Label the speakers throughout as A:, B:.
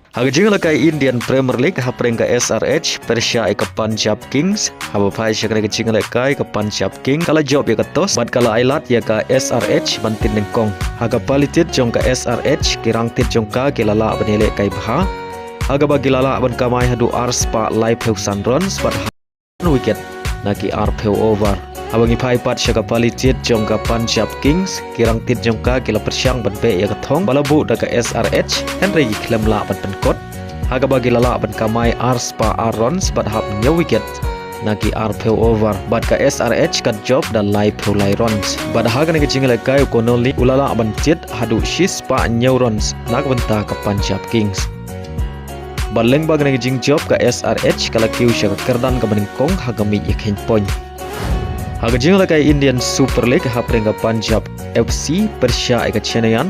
A: Haga jingle kai Indian Premier League hapreng ka SRH Persia ka Punjab Kings haba phai shakne ka jingle kai ka Punjab King kala job ya ka tos bad kala ailat ya ka SRH bantin nengkong haga palitit jong ka SRH kirang tit jong ka kilala banele kai bha haga bagilala ban kamai hadu arspa live heusan runs bad wicket naki arpeu over abangi phai pat shaka palitit jong ka Punjab Kings kirang tit jong ka kila persyang ban be ya ka thong balabu da ka SRH Henry klem la ban penkot haga bagi lala ban kamai arspa runs bad hap nya wicket naki arpeu over bad ka SRH kat job dan live peu lai runs bad haga ngi jingle kai konoli ulala ban tit hadu shis pa nya runs nak benta ka Punjab Kings baleng bag ngi jing job ka SRH kala kiu shaka kerdan ka meningkong haga mi ikhen point haga jingle kai Indian Super League hapreng ka Punjab FC Persia ka Chennaiyan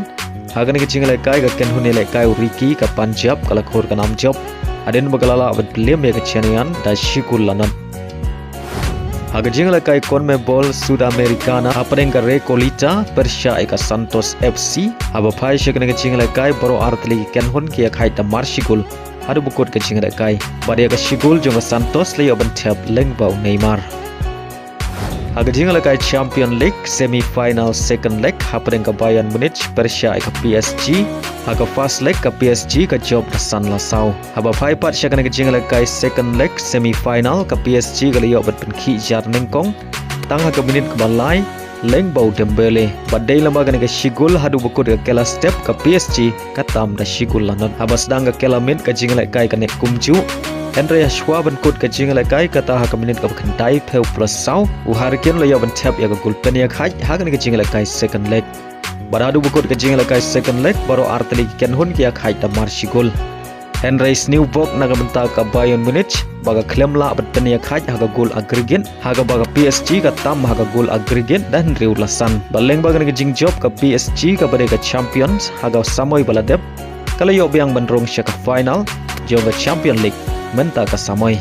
A: haga ngi jingle kai ka kenhunele kai Ricky ka Punjab kala khor ka nam job aden bagalala abad lem ya ka Chennaiyan da shikul lanan haga jingle kai CONMEBOL Sudamericana hapreng ka Recolita Persia ka Santos FC haba phai shaka ngi jingle kai baro artli kenhun ki khai ta marshigul hadu bukut ka jingle kai badia ka shigul jong Santos le yoban thap lengbau Neymar haga jingle kai Champion League semi-final second leg hapreng ka Bayern Munich Persia ka PSG haga first leg ka PSG ka job ka San Lasau haba phai pat shaka ka jingle kai second leg semi-final ka PSG ka liyo bat penkhi jar nengkong tang haga minit ka balai lengbau Dembele badai lembaga ka shigul hadu bukut ka kela step ka PSG katam da shigul lanan haba sedang ka kela min ka jingle kai ka nek kumju Henry Ashwa ban kut ka jingle kai kata ha ka minit ka khandai peu plus sau u harkin la yaban tap ya ka gulpen ya khai ha ka jingle kai second leg baradu bukut ka jingle kai second leg baro artli ken hun ki ya khai ta marshigul Henry's new book naga benta ka Bayern Munich baga klem la betten ya khai ha ka goal aggregate ha ka baga PSG ka tam ha ka goal aggregate dan riu lasan baleng baga ka jing job ka PSG ka bade ka champions ha ka samoi baladep kala yo biang bandrong sya ka final jong ka Champion League menta ka samoi